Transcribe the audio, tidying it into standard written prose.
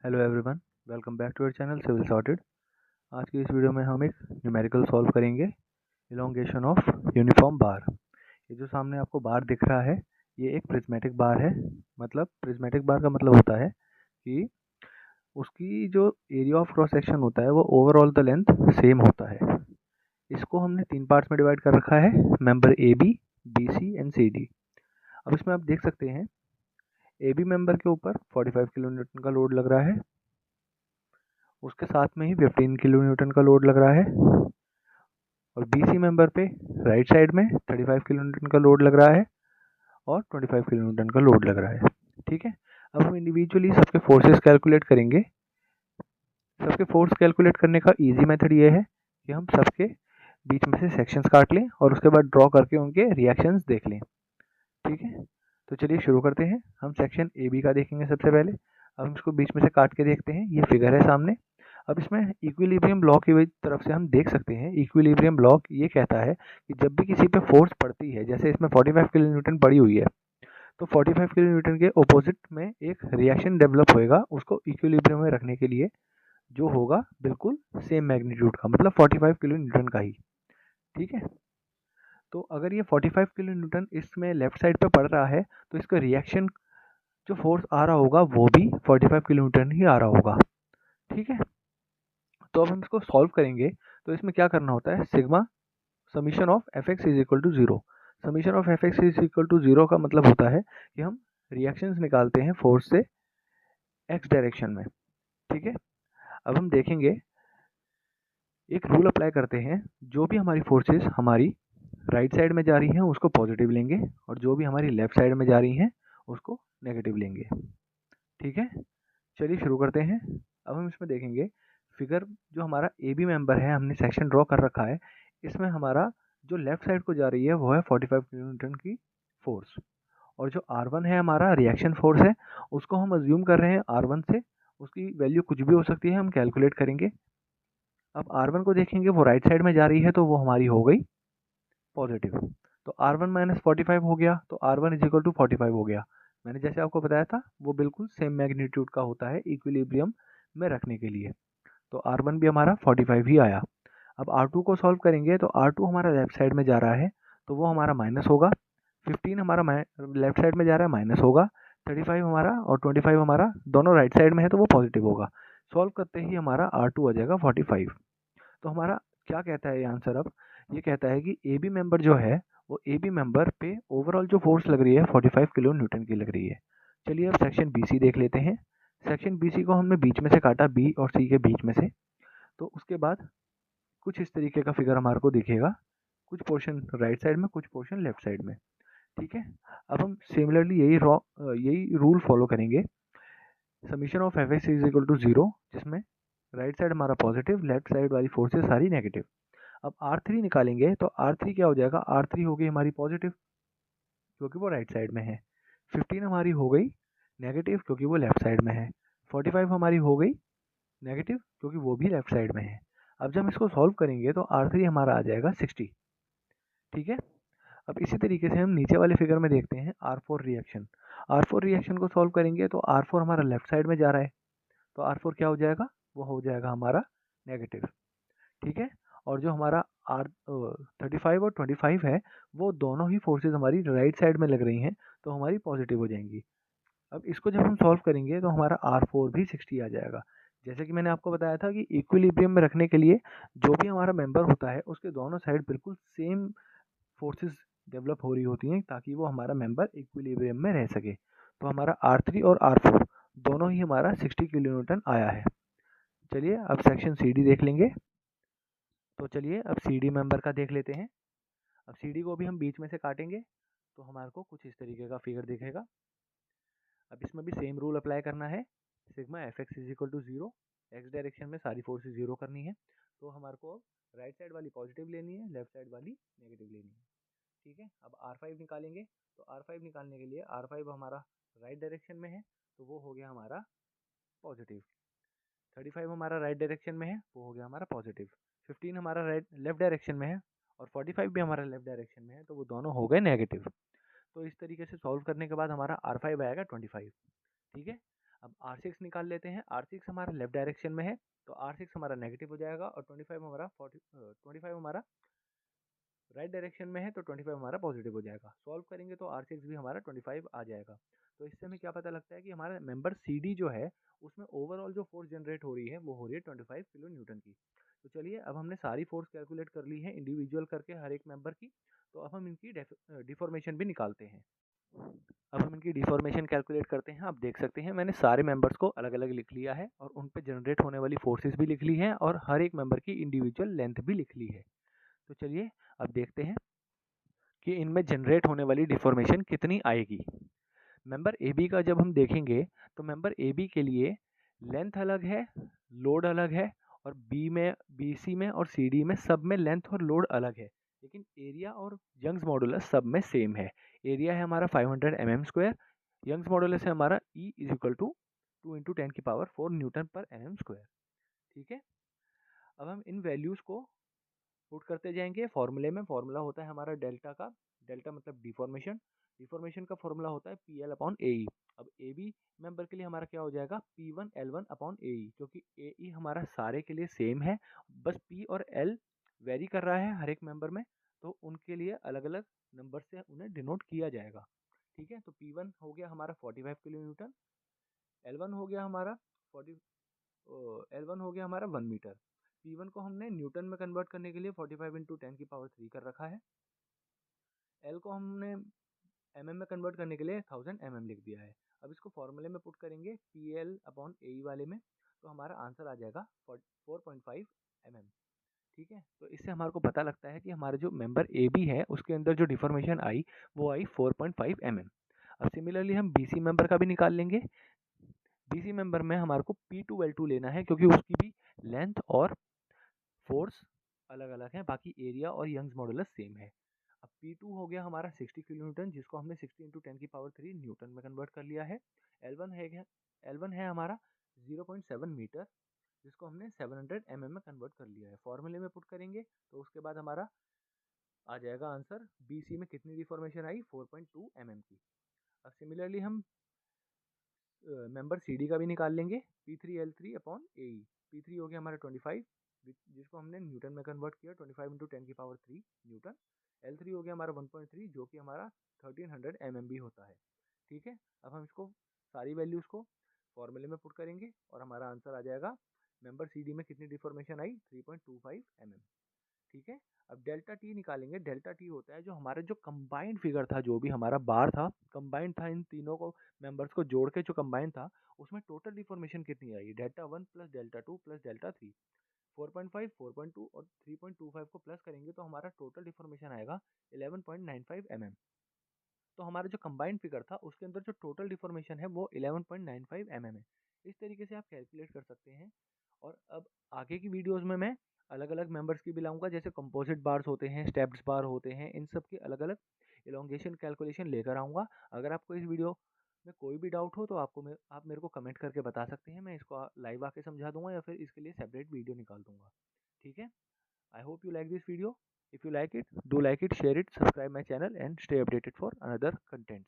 Hello everyone, welcome back to our channel Civil Sorted. आज की इस वीडियो में हम एक न्यूमेरिकल सॉल्व करेंगे, इलोंगेशन ऑफ यूनिफॉर्म बार। ये जो सामने आपको बार दिख रहा है, ये एक प्रिज्मेटिक बार है। मतलब प्रिज्मेटिक बार का मतलब होता है कि उसकी जो एरिया ऑफ क्रॉस सेक्शन होता है वो ओवरऑल द लेंथ सेम होता है। इसको हमने 3 पार्ट्स में डिवाइड कर रखा है, member A B, B C and C D. अब इसमें आप देख सकते हैं ए बी मेंबर के ऊपर 45 किलो न्यूटन का लोड लग रहा है, उसके साथ में ही 15 किलो न्यूटन का लोड लग रहा है, और बीसी मेंबर पे राइट साइड में 35 किलो न्यूटन का लोड लग रहा है और 25 किलो न्यूटन का लोड लग रहा है। ठीक है, अब हम इंडिविजुअली सबके फोर्सेस कैलकुलेट करेंगे। सबके फोर्स कैलकुलेट करने का इजी मेथड ये है कि हम सबके बीच में से सेक्शंस काट लें और उसके बाद ड्रॉ करके उनके रिएक्शंस देख लें। ठीक है, तो चलिए शुरू करते हैं। हम सेक्शन ए बी का देखेंगे सबसे पहले। अब हम इसको बीच में से काट के देखते हैं। ये फिगर है सामने। अब इसमें इक्विलिब्रियम लॉ की तरफ से हम देख सकते हैं, इक्विलिब्रियम लॉ ये कहता है कि जब भी किसी पे फोर्स पड़ती है, जैसे इसमें 45 किलो न्यूटन पड़ी हुई है, तो 45 किलो न्यूटन के ऑपोजिट में एक रिएक्शन डेवलप होएगा, उसको इक्विलिब्रियम में रखने के लिए, जो होगा बिल्कुल सेम मैग्नीट्यूड का, मतलब 45 किलो न्यूटन का ही। ठीक है, तो अगर ये 45 किलो न्यूटन इसमें लेफ्ट साइड पे पड़ रहा है, तो इसका रिएक्शन जो फोर्स आ रहा होगा वो भी 45 किलो न्यूटन ही आ रहा होगा। ठीक है, तो अब हम इसको सॉल्व करेंगे। तो इसमें क्या करना होता है, sigma summation of F X is equal to zero. Summation of F X is equal to zero का मतलब होता है कि हम रिएक्शंस निकालते हैं फोर्स से एक्स डायरेक्शन में। ठीक है, अब हम देखेंगे, एक रूल अप्लाई करते हैं। जो भी हमारी फोर्सेस हमारी राइट साइड में जा रही हैं उसको पॉजिटिव लेंगे, और जो भी हमारी लेफ्ट साइड में जा रही हैं उसको नेगेटिव लेंगे। ठीक है, चलिए शुरू करते हैं। अब हम इसमें देखेंगे फिगर, जो हमारा ए बी मेंबर है, हमने सेक्शन ड्रॉ कर रखा है। इसमें हमारा जो लेफ्ट साइड को जा रही है वो है 45 किलो न्यूटन की फोर्स, और जो R1 है हमारा रिएक्शन फोर्स है, उसको हम अज्यूम कर रहे हैं R1 से। उसकी वैल्यू कुछ भी हो सकती है, हम कैलकुलेट करेंगे। अब R1 को देखेंगे, वो राइट साइड में जा रही है तो वो हमारी हो गई पॉजिटिव। तो R1 माइनस 45 हो गया, तो R1 इज इक्वल टू 45 हो गया। मैंने जैसे आपको बताया था, वो बिल्कुल सेम मैग्नीट्यूड का होता है इक्विलिब्रियम में रखने के लिए। तो R1 भी हमारा 45 ही आया। अब R2 को सॉल्व करेंगे, तो R2 हमारा लेफ्ट साइड में जा रहा है तो वो हमारा माइनस होगा। 15 हमारा लेफ्ट साइड में जा रहा है, माइनस होगा। 35 हमारा और 25 हमारा दोनों राइट साइड में है तो वो पॉजिटिव होगा। सॉल्व करते ही हमारा R2 आ जाएगा 45। तो हमारा क्या कहता है ये आंसर? अब ये कहता है कि ए बी मेंबर जो है, वो ए बी मेंबर पे ओवरऑल जो फोर्स लग रही है 45 किलो न्यूटन की लग रही है। चलिए अब सेक्शन बी सी देख लेते हैं। सेक्शन बी सी को हमने बीच में से काटा, बी और सी के बीच में से। तो उसके बाद कुछ इस तरीके का फिगर हमारे को दिखेगा, कुछ पोर्शन राइट साइड में, कुछ पोर्शन लेफ्ट साइड में। ठीक है, अब हम सिमिलरली यही रूल फॉलो करेंगे। Summation of F X is equal to zero, जिसमें राइट साइड हमारा पॉजिटिव, लेफ्ट साइड वाली फोर्सेस सारी नेगेटिव। अब R3 निकालेंगे, तो R3 क्या हो जाएगा, R3 हो गई हमारी पॉजिटिव क्योंकि वो राइट साइड में है। 15 हमारी हो गई नेगेटिव क्योंकि वो लेफ्ट साइड में है। 45 हमारी हो गई नेगेटिव क्योंकि वो भी लेफ्ट साइड में है। अब जब हम इसको सॉल्व करेंगे तो R3 हमारा आ जाएगा 60। ठीक है, अब इसी तरीके से हम नीचे वाले फिगर में देखते हैं R4 रिएक्शन। R4 रिएक्शन को सॉल्व करेंगे तो R4 हमारा लेफ्ट साइड में जा रहा है, तो R4 क्या हो जाएगा, वो हो जाएगा हमारा नेगेटिव। ठीक है, और जो हमारा आर 35 और 25 है, वो दोनों ही फोर्सेस हमारी राइट साइड में लग रही हैं, तो हमारी पॉजिटिव हो जाएंगी। अब इसको जब हम सॉल्व करेंगे तो हमारा R4 भी 60 आ जाएगा। जैसे कि मैंने आपको बताया था कि इक्विलिब्रियम में रखने के लिए जो भी हमारा मेंबर होता है उसके दोनों साइड बिल्कुल सेम फोर्सेस डेवलप हो रही होती हैं, ताकि वो हमारा मेंबर इक्विलिब्रियम में रह सके। तो हमारा R3 और R4 दोनों ही हमारा 60 किलो न्यूटन आया है। चलिए अब सेक्शन सी डी देख लेंगे। तो चलिए अब सी डी मेंबर का देख लेते हैं। अब सी डी को भी हम बीच में से काटेंगे तो हमारे को कुछ इस तरीके का फिगर दिखेगा। अब इसमें भी सेम रूल अप्लाई करना है। Sigma F X is equal to zero, X direction में सारी फोर्सेस जीरो करनी है। तो हमारे को राइट साइड वाली पॉजिटिव लेनी है, लेफ्ट साइड वाली नेगेटिव लेनी है। ठीक है, अब R5 निकालेंगे। तो R5 निकालने के लिए R5 हमारा राइट डायरेक्शन में है तो वो हो गया हमारा पॉजिटिव। 35 हमारा राइट डायरेक्शन में है, वो हो गया हमारा पॉजिटिव। 15 हमारा राइट लेफ्ट डायरेक्शन में है और 45 भी हमारा लेफ्ट डायरेक्शन में है, तो वो दोनों हो गए नेगेटिव। तो इस तरीके से सॉल्व करने के बाद हमारा R5 आएगा 25। ठीक है, अब R6 निकाल लेते हैं। R6 हमारा लेफ्ट डायरेक्शन में है तो R6 हमारा नेगेटिव हो जाएगा और 25 हमारा राइट डायरेक्शन में है तो 25 हमारा पॉजिटिव हो जाएगा। सॉल्व करेंगे तो R6 भी हमारा 25 आ जाएगा। तो इससे हमें क्या पता लगता है कि हमारा मेंबर CD जो है उसमें ओवरऑल जो फोर्स जनरेट हो रही है वो हो रही है 25 किलो न्यूटन की। तो चलिए अब हमने सारी फोर्स कैलकुलेट कर ली है इंडिविजुअल करके हर एक मेंबर की। तो अब हम इनकी डिफॉर्मेशन भी निकालते हैं। अब हम इनकी डिफॉर्मेशन कैलकुलेट करते हैं। आप देख सकते हैं मैंने सारे मेंबर्स को अलग अलग लिख लिया है और उन पे जनरेट होने वाली फोर्सेस भी लिख ली हैं और हर एक मेंबर की इंडिविजुअल लेंथ भी लिख ली है। तो चलिए अब देखते हैं कि इनमें जनरेट होने वाली डिफॉर्मेशन कितनी आएगी। मेंबर ए बी का जब हम देखेंगे तो मेंबर ए बी के लिए लेंथ अलग है, लोड अलग है और बी में, बी सी में और सी डी में सब में लेंथ और लोड अलग है, लेकिन एरिया और यंग्स मॉडुलस सब में सेम है। एरिया है हमारा 500 mm², यंग्स मॉडुलस है हमारा E is equal to 2 × 10⁴ newton पर mm²। ठीक है, अब हम इन वैल्यूज़ को पुट करते जाएंगे फॉर्मूले में। फॉर्मूला होता है हमारा डेल्टा का, डेल्टा मतलब डिफॉर्मेशन, डिफॉर्मेशन का फॉर्मूला होता है PL/AE। अब ए बी मेंबर के लिए हमारा क्या हो जाएगा P1L1/AE, क्योंकि AE हमारा सारे के लिए सेम है, बस P और L वेरी कर रहा है हर एक मेंबर में, तो उनके लिए अलग अलग नंबर से उन्हें डिनोट किया जाएगा। ठीक है, तो P1 हो गया हमारा 45 किलो न्यूटन, L1 हो गया हमारा 40 L1 हो गया हमारा 1 मीटर। P1 को हमने न्यूटन में कन्वर्ट करने के लिए 45 × 10⁻³ कर रखा है। L को हमने mm में कन्वर्ट करने के लिए 1000 mm लिख दिया है। अब इसको फॉर्मूले में पुट करेंगे PL/AE वाले में, तो हमारा आंसर आ जाएगा 4.5 mm। ठीक है, तो इससे हमारे को पता लगता है कि हमारे जो मेंबर ए बी है उसके अंदर जो डिफॉर्मेशन आई वो आई 4.5 mm। अब सिमिलरली हम BC मेंबर का भी निकाल लेंगे। BC मेंबर में हमारे को P2L2 लेना है क्योंकि उसकी भी लेंथ और फोर्स अलग अलग है, बाकी एरिया और यंग्स मॉडुलस सेम है। अब P2 हो गया हमारा 60 किलो न्यूटन, जिसको हमने 60 × 10⁻³ न्यूटन में कन्वर्ट कर लिया है। L1 है हमारा 0.7 मीटर, जिसको हमने 700 mm में कन्वर्ट कर लिया है। फॉर्मूले में पुट करेंगे तो उसके बाद हमारा आ जाएगा आंसर। BC में कितनी डिफॉर्मेशन आई 4.2 mm की। अब सिमिलरली हम मेंबर CD का भी निकाल लेंगे P3L3/AE। P3 हो गया हमारा 25, जिसको हमने न्यूटन में कन्वर्ट किया 25 × 10⁻³ न्यूटन। L3 हो गया हमारा 1.3, जो कि हमारा 1300 mm भी होता है। ठीक है, अब हम इसको सारी वैल्यूज़ को फॉर्मूले में पुट करेंगे और हमारा आंसर आ जाएगा मेंबर CD में कितनी डिफॉर्मेशन आई 3.25 mm। ठीक है, अब डेल्टा टी निकालेंगे। डेल्टा टी होता है जो हमारा जो कंबाइंड फिगर था, जो भी हमारा बार था कंबाइंड था, इन तीनों को मेंबर्स को जोड़ के जो कंबाइंड था उसमें टोटल डिफॉर्मेशन कितनी आई, delta 1 plus delta 2 plus delta 3। 4.5, 4.2 और 3.25 को प्लस करेंगे तो हमारा टोटल डिफॉर्मेशन आएगा 11.95 mm। तो हमारा जो कंबाइंड फिगर था उसके अंदर जो टोटल डिफॉर्मेशन है वो 11.95 mm है। इस तरीके से आप कैलकुलेट कर सकते हैं। और अब आगे की वीडियोस में मैं अलग अलग मेंबर्स की भी लाऊंगा, जैसे कंपोजिट बार्स होते हैं, स्टेप्स बार होते हैं, इन सब की अलग अलग इलोंगेशन कैलकुलेशन लेकर आऊँगा। अगर आपको इस वीडियो में कोई भी डाउट हो तो आप मेरे को कमेंट करके बता सकते हैं, मैं इसको लाइव आके समझा दूंगा या फिर इसके लिए सेपरेट वीडियो निकाल दूंगा। ठीक है, I hope you like this video. If you like it, do like it, share it, subscribe my channel and stay updated for another contents.